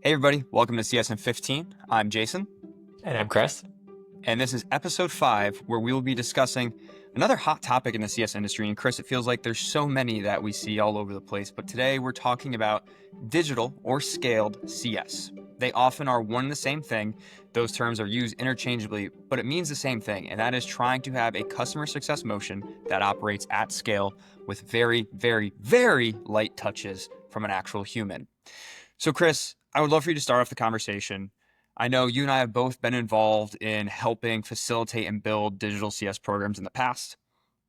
Hey everybody, welcome to CSin15. I'm Jason, And I'm Chris. and this is episode 5 where we will be discussing another hot topic in the CS industry. And Chris, it feels like there's so many that we see all over the place, but today we're talking about digital or scaled CS. They often are one and the same thing. Those terms are used interchangeably, but it means the same thing, and that is trying to have a customer success motion that operates at scale with very, very, very light touches from an actual human. So, Chris, I would love for you to start off the conversation. I know you and I have both been involved in helping facilitate and build digital CS programs in the past.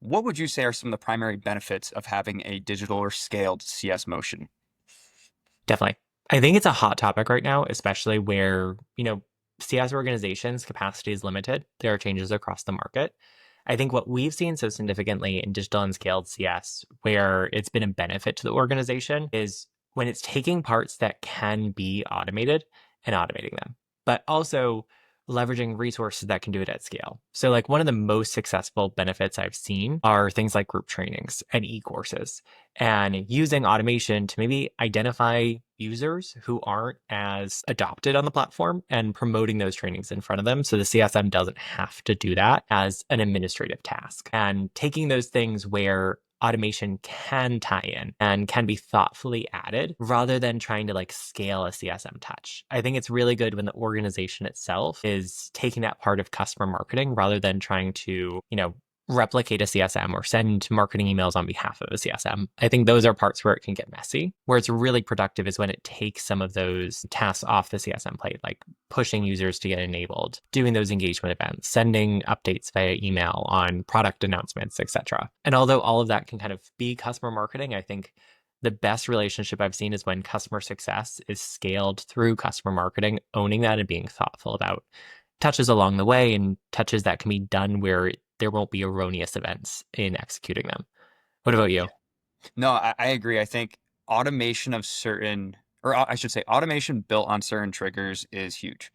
What would you say are some of the primary benefits of having a digital or scaled CS motion? Definitely. I think it's a hot topic right now, especially where, CS organizations' capacity is limited. There are changes across the market. I think what we've seen so significantly in digital and scaled CS, where it's been a benefit to the organization, is when it's taking parts that can be automated and automating them, but also leveraging resources that can do it at scale. So, like, one of the most successful benefits I've seen are things like group trainings and e-courses and using automation to maybe identify users who aren't as adopted on the platform and promoting those trainings in front of them. So the CSM doesn't have to do that as an administrative task, and taking those things where automation can tie in and can be thoughtfully added rather than trying to like scale a CSM touch. I think it's really good when the organization itself is taking that part of customer marketing rather than trying to, replicate a CSM or send marketing emails on behalf of a CSM. I think those are parts where it can get messy. Where it's really productive is when it takes some of those tasks off the CSM plate, like pushing users to get enabled, doing those engagement events, sending updates via email on product announcements, etc. And although all of that can kind of be customer marketing, I think the best relationship I've seen is when customer success is scaled through customer marketing, owning that and being thoughtful about touches along the way and touches that can be done where there won't be erroneous events in executing them. What about you? No, I agree. I think automation of certain, or I should say, automation built on certain triggers is huge.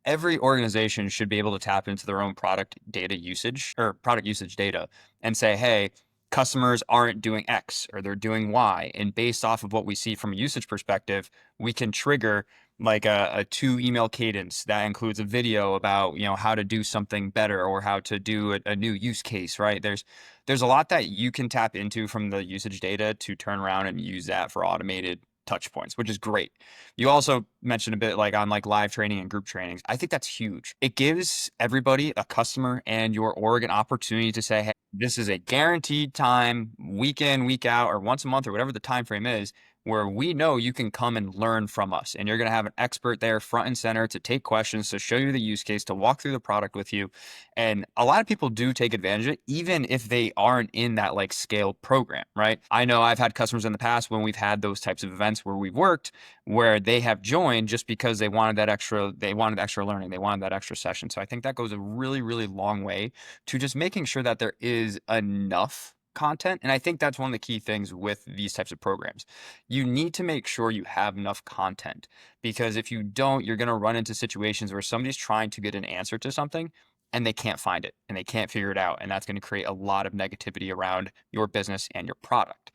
Every organization should be able to tap into their own product data usage or product usage data and say, hey, customers aren't doing X or they're doing Y. And based off of what we see from a usage perspective, we can trigger like a two email cadence that includes a video about, how to do something better or how to do a new use case, right? There's a lot that you can tap into from the usage data to turn around and use that for automated touch points, which is great. You also mentioned a bit like on like live training and group trainings. I think that's huge. It gives everybody, a customer and your org, an opportunity to say, hey, this is a guaranteed time, week in, week out, or once a month, or whatever the time frame is, where we know you can come and learn from us. And you're going to have an expert there front and center to take questions, to show you the use case, to walk through the product with you. And a lot of people do take advantage of it, even if they aren't in that like scaled program, right? I know I've had customers in the past when we've had those types of events where we've worked, where they have joined just because they wanted extra learning, they wanted that extra session. So I think that goes a really, really long way to just making sure that there is enough content. And I think that's one of the key things with these types of programs. You need to make sure you have enough content, because if you don't, you're going to run into situations where somebody's trying to get an answer to something and they can't find it and they can't figure it out. And that's going to create a lot of negativity around your business and your product.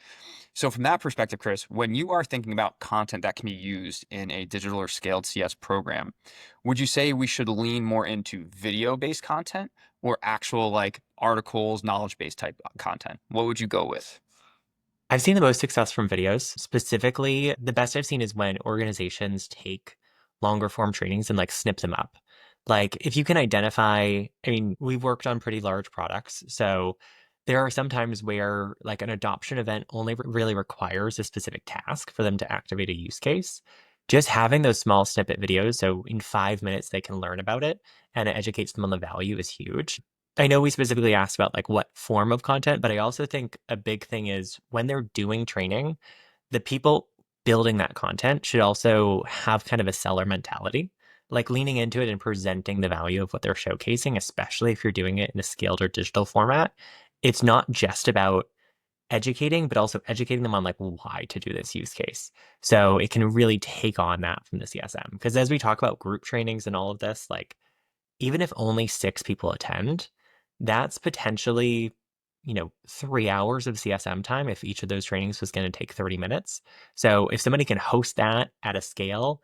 So from that perspective, Chris, when you are thinking about content that can be used in a digital or scaled CS program, would you say we should lean more into video-based content or actual like articles, knowledge-based type content? What would you go with? I've seen the most success from videos. Specifically, the best I've seen is when organizations take longer form trainings and like snip them up. Like, if you can identify, I mean, we've worked on pretty large products. So there are some times where like an adoption event only really requires a specific task for them to activate a use case. Just having those small snippet videos, so in 5 minutes they can learn about it and it educates them on the value, is huge. I know we specifically asked about like what form of content, but I also think a big thing is when they're doing training, the people building that content should also have kind of a seller mentality, like leaning into it and presenting the value of what they're showcasing, especially if you're doing it in a scaled or digital format. It's not just about educating, but also educating them on like why to do this use case. So it can really take on that from the CSM. Because as we talk about group trainings and all of this, like even if only 6 people attend, that's potentially, 3 hours of CSM time if each of those trainings was going to take 30 minutes. So if somebody can host that at a scale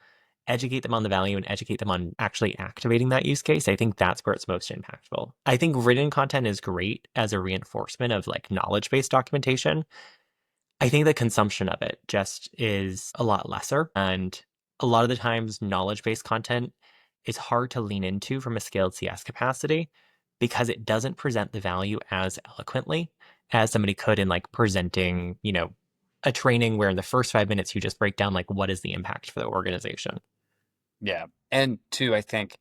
educate them on the value and educate them on actually activating that use case, I think that's where it's most impactful. I think written content is great as a reinforcement of like knowledge-based documentation. I think the consumption of it just is a lot lesser. And a lot of the times, knowledge-based content is hard to lean into from a scaled CS capacity because it doesn't present the value as eloquently as somebody could in like presenting, a training where in the first 5 minutes you just break down like what is the impact for the organization. Yeah. And two, I think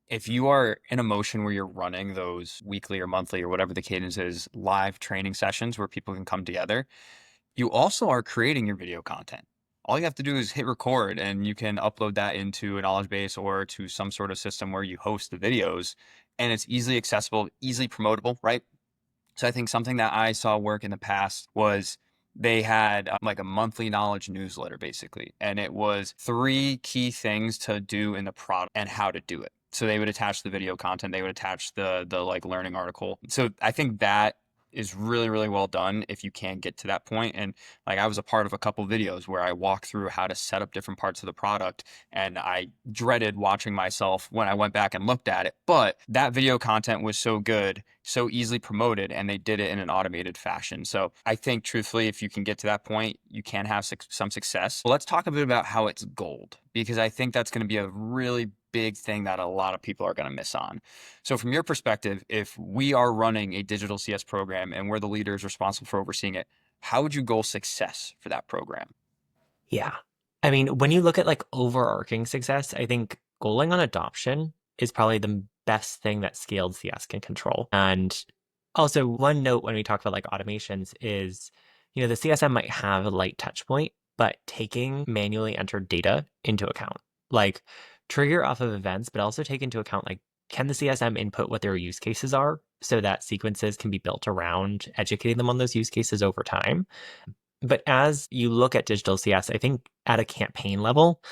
if you are in a motion where you're running those weekly or monthly or whatever the cadence is, live training sessions where people can come together, you also are creating your video content. All you have to do is hit record and you can upload that into a knowledge base or to some sort of system where you host the videos and it's easily accessible, easily promotable, right? So I think something that I saw work in the past was they had like a monthly knowledge newsletter basically, and it was three key things to do in the product and how to do it. So they would attach the video content, they would attach the like learning article. So I think that is really, really well done if you can get to that point. And like I was a part of a couple videos where I walked through how to set up different parts of the product, and I dreaded watching myself when I went back and looked at it. But that video content was so good, so easily promoted, and they did it in an automated fashion. So I think truthfully, if you can get to that point, you can have some success. Well, let's talk a bit about how it's gold, because I think that's going to be a really big thing that a lot of people are going to miss on. So from your perspective, if we are running a digital CS program and we're the leaders responsible for overseeing it, how would you goal success for that program? Yeah. I mean, when you look at like overarching success, I think goaling on adoption is probably the best thing that scaled CS can control. And also, one note when we talk about like automations is, the CSM might have a light touch point, but taking manually entered data into account, like trigger off of events, but also take into account like, can the CSM input what their use cases are so that sequences can be built around educating them on those use cases over time? But as you look at digital CS, I think at a campaign level,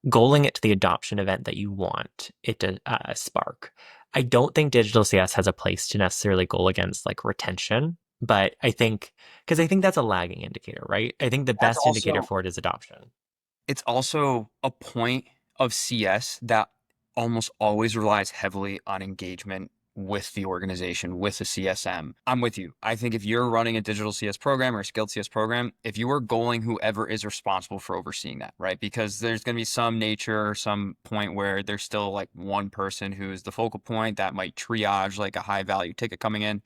goaling it to the adoption event that you want it to spark. I don't think digital CS has a place to necessarily goal against like retention, but because I think that's a lagging indicator, right? I think the That's best indicator also for it is adoption. It's also a point of CS that almost always relies heavily on engagement with the organization, with the CSM. I'm with you. I think if you're running a digital CS program or a skilled CS program, if you are goaling whoever is responsible for overseeing that, right? Because there's going to be some nature or some point where there's still like one person who is the focal point that might triage like a high value ticket coming in.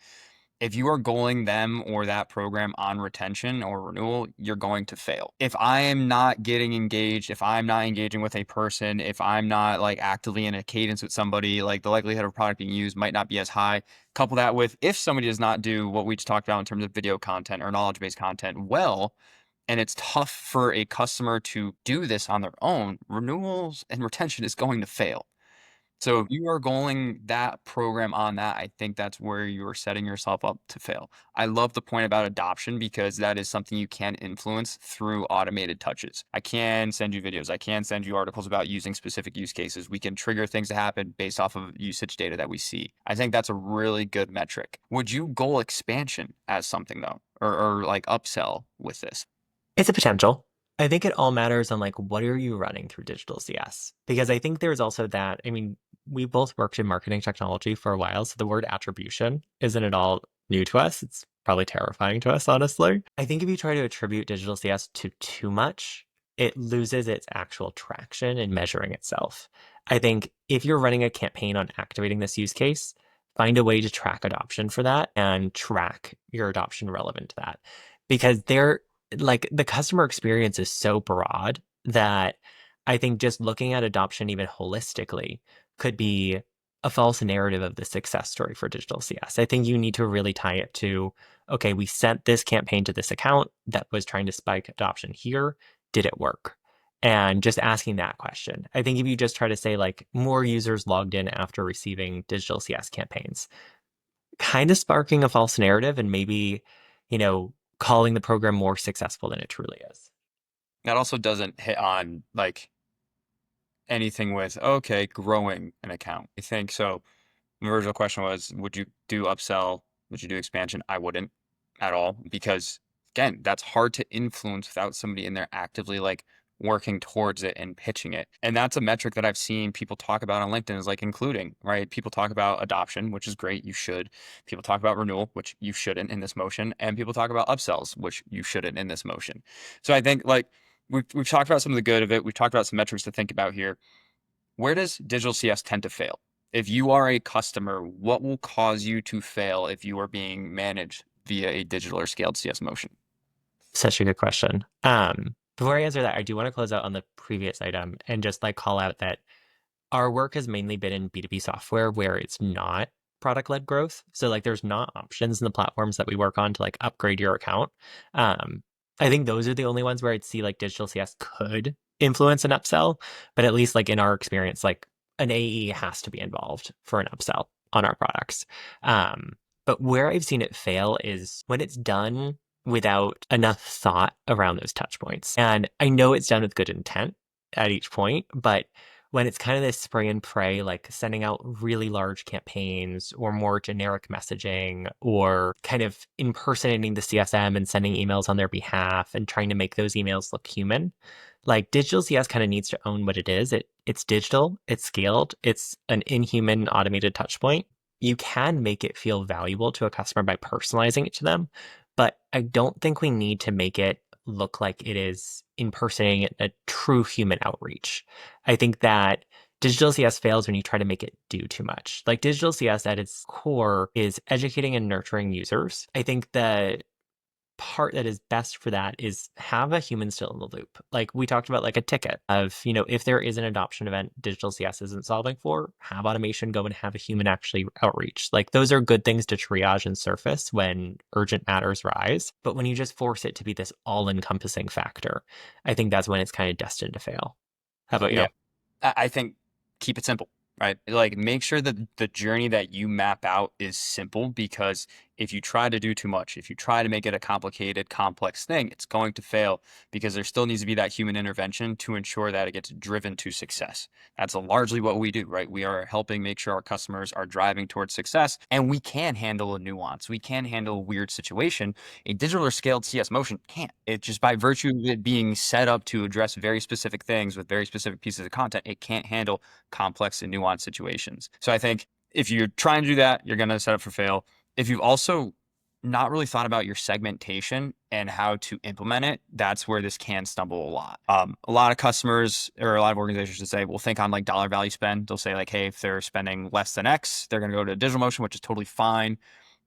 If you are goaling them or that program on retention or renewal, you're going to fail. If I am not getting engaged, if I'm not engaging with a person, if I'm not like actively in a cadence with somebody, like the likelihood of product being used might not be as high. Couple that with if somebody does not do what we just talked about in terms of video content or knowledge-based content well, and it's tough for a customer to do this on their own, renewals and retention is going to fail. So if you are going that program on that, I think that's where you're setting yourself up to fail. I love the point about adoption because that is something you can influence through automated touches. I can send you videos. I can send you articles about using specific use cases. We can trigger things to happen based off of usage data that we see. I think that's a really good metric. Would you goal expansion as something though, or like upsell with this? It's a potential. I think it all matters on like what are you running through digital CS? Because I think there's also that, I mean, we both worked in marketing technology for a while, so the word attribution isn't at all new to us. It's probably terrifying to us, honestly. I think if you try to attribute digital CS to too much, it loses its actual traction in measuring itself. I think if you're running a campaign on activating this use case, find a way to track adoption for that and track your adoption relevant to that. Because there like the customer experience is so broad that I think just looking at adoption even holistically could be a false narrative of the success story for digital CS. I think you need to really tie it to, okay, we sent this campaign to this account that was trying to spike adoption here. Did it work? And just asking that question. I think if you just try to say like more users logged in after receiving digital CS campaigns, kind of sparking a false narrative and maybe, calling the program more successful than it truly is. That also doesn't hit on like anything with, okay, growing an account. I think so. The original question was, would you do upsell? Would you do expansion? I wouldn't at all because again, that's hard to influence without somebody in there actively like working towards it and pitching it. And that's a metric that I've seen people talk about on LinkedIn, is like including, right? People talk about adoption, which is great. You should. People talk about renewal, which you shouldn't in this motion. And people talk about upsells, which you shouldn't in this motion. So I think like we've talked about some of the good of it. We've talked about some metrics to think about here. Where does digital CS tend to fail? If you are a customer, what will cause you to fail if you are being managed via a digital or scaled CS motion? Such a good question. Before I answer that, I do want to close out on the previous item and just like call out that our work has mainly been in B2B software where it's not product-led growth. So like there's not options in the platforms that we work on to like upgrade your account. Um, I think those are the only ones where I'd see like digital CS could influence an upsell, but at least like in our experience, like an AE has to be involved for an upsell on our products. Um, but where I've seen it fail is when it's done without enough thought around those touch points. And I know it's done with good intent at each point, but when it's kind of this spray and pray, like sending out really large campaigns or more generic messaging or kind of impersonating the CSM and sending emails on their behalf and trying to make those emails look human. Like digital CS kind of needs to own what it is. It's digital, it's scaled, it's an inhuman automated touch point. You can make it feel valuable to a customer by personalizing it to them, but I don't think we need to make it look like it is impersonating a true human outreach. I think that digital CS fails when you try to make it do too much. Like digital CS at its core is educating and nurturing users. I think the part that is best for that is have a human still in the loop. Like we talked about like a ticket of, if there is an adoption event digital CS isn't solving for, have automation go and have a human actually outreach. Like those are good things to triage and surface when urgent matters rise. But when you just force it to be this all-encompassing factor, I think that's when it's kind of destined to fail. How about Yeah, you? I think keep it simple, right? Like make sure that the journey that you map out is simple, because if you try to do too much, if you try to make it a complicated, complex thing, it's going to fail, because there still needs to be that human intervention to ensure that it gets driven to success. That's largely what we do, right? We are helping make sure our customers are driving towards success, and we can handle a nuance. We can handle a weird situation. A digital or scaled CS motion can't. It just by virtue of it being set up to address very specific things with very specific pieces of content, it can't handle complex and nuanced situations. So I think if you're trying to do that, you're going to set up for fail. If you've also not really thought about your segmentation and how to implement it, that's where this can stumble a lot. A lot of customers or a lot of organizations should say, will think on like dollar value spend. They'll say like, hey, if they're spending less than X, they're going to go to a digital motion, which is totally fine.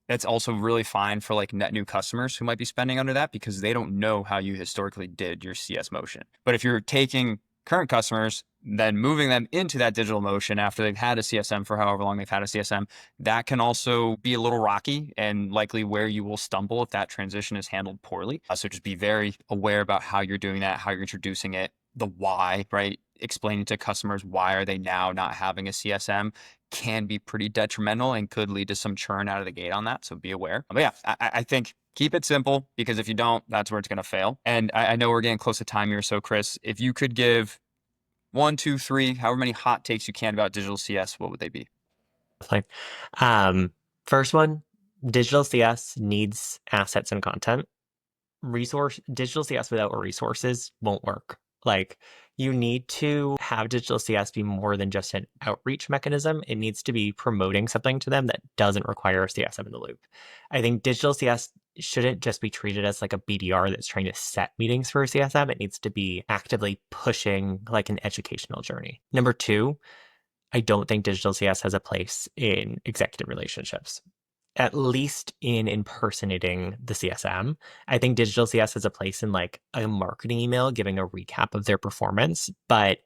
That's also really fine for like net new customers who might be spending under that, because they don't know how you historically did your CS motion. But if you're taking current customers, then moving them into that digital motion after they've had a CSM for however long they've had a CSM, that can also be a little rocky and likely where you will stumble if that transition is handled poorly. So just be very aware about how you're doing that, how you're introducing it, the why, right? Explaining to customers why are they now not having a CSM can be pretty detrimental and could lead to some churn out of the gate on that. So be aware. But yeah, I think keep it simple, because if you don't, that's where it's going to fail. And I know we're getting close to time here. So Chris, if you could give one, two, three, however many hot takes you can about digital CS, what would they be? Like, um, first one, digital CS needs assets and content. Digital CS without resources won't work. Like you need to have digital CS be more than just an outreach mechanism. It needs to be promoting something to them that doesn't require a CSM in the loop. I think digital CS shouldn't just be treated as like a BDR that's trying to set meetings for a CSM. It needs to be actively pushing like an educational journey. Number two, I don't think digital CS has a place in executive relationships, at least in impersonating the CSM. I think digital CS has a place in like a marketing email giving a recap of their performance, but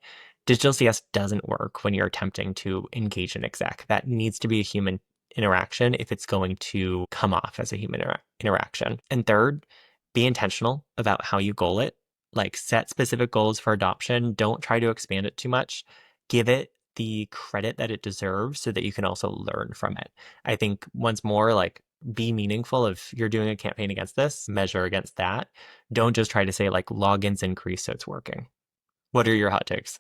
digital CS doesn't work when you're attempting to engage an exec. That needs to be a human interaction if it's going to come off as a human interaction. And third, be intentional about how you goal it. Like set specific goals for adoption. Don't try to expand it too much. Give it the credit that it deserves so that you can also learn from it. I think once more, like be meaningful. If you're doing a campaign against this, measure against that. Don't just try to say like logins increase so it's working. What are your hot takes?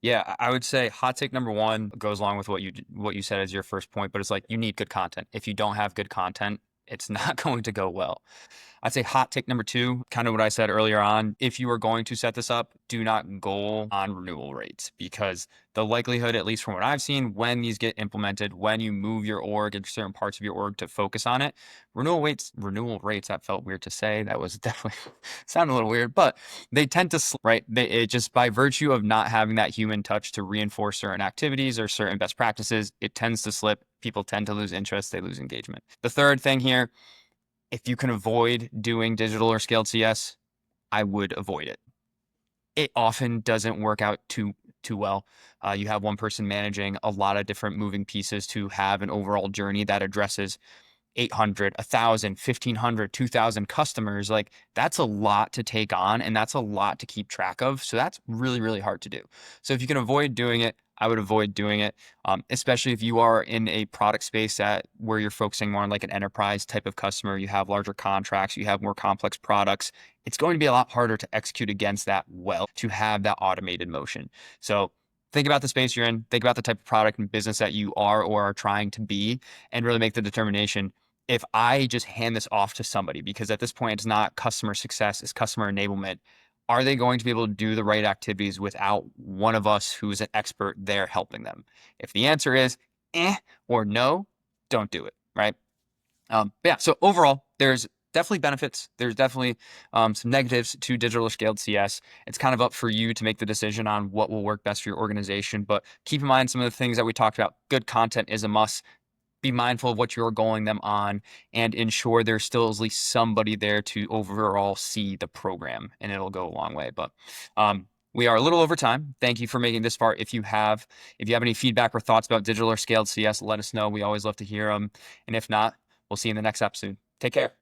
Yeah, I would say hot take number one goes along with what you said as your first point, but it's like you need good content. If you don't have good content, it's not going to go well. I'd say hot take number two, kind of what I said earlier on. If you are going to set this up, do not goal on renewal rates, because the likelihood, at least from what I've seen, when these get implemented, when you move your org and certain parts of your org to focus on it, renewal rates, that felt weird to say. That was definitely sounded a little weird, but they tend to, right? It just, by virtue of not having that human touch to reinforce certain activities or certain best practices, it tends to slip. People tend to lose interest. They lose engagement. The third thing here, if you can avoid doing digital or scaled CS, I would avoid it. It often doesn't work out too well. You have one person managing a lot of different moving pieces to have an overall journey that addresses 800, 1,000, 1,500, 2,000 customers. Like, that's a lot to take on, and that's a lot to keep track of. So that's really, really hard to do. So if you can avoid doing it, I would avoid doing it, especially if you are in a product space where you're focusing more on like an enterprise type of customer. You have larger contracts, you have more complex products. It's going to be a lot harder to execute against that well, to have that automated motion. So think about the space you're in, think about the type of product and business that you are or are trying to be, and really make the determination. If I just hand this off to somebody, because at this point it's not customer success, it's customer enablement, are they going to be able to do the right activities without one of us who's an expert there helping them? If the answer is or no, don't do it, right? Yeah, so overall, there's definitely benefits. There's definitely some negatives to digital or scaled CS. It's kind of up for you to make the decision on what will work best for your organization. But keep in mind some of the things that we talked about. Good content is a must. Be mindful of what you're going them on, and ensure there's still at least somebody there to overall see the program, and it'll go a long way. But we are a little over time. Thank you for making this far. If you have any feedback or thoughts about digital or scaled CS, let us know. We always love to hear them. And if not, we'll see you in the next episode. Take care.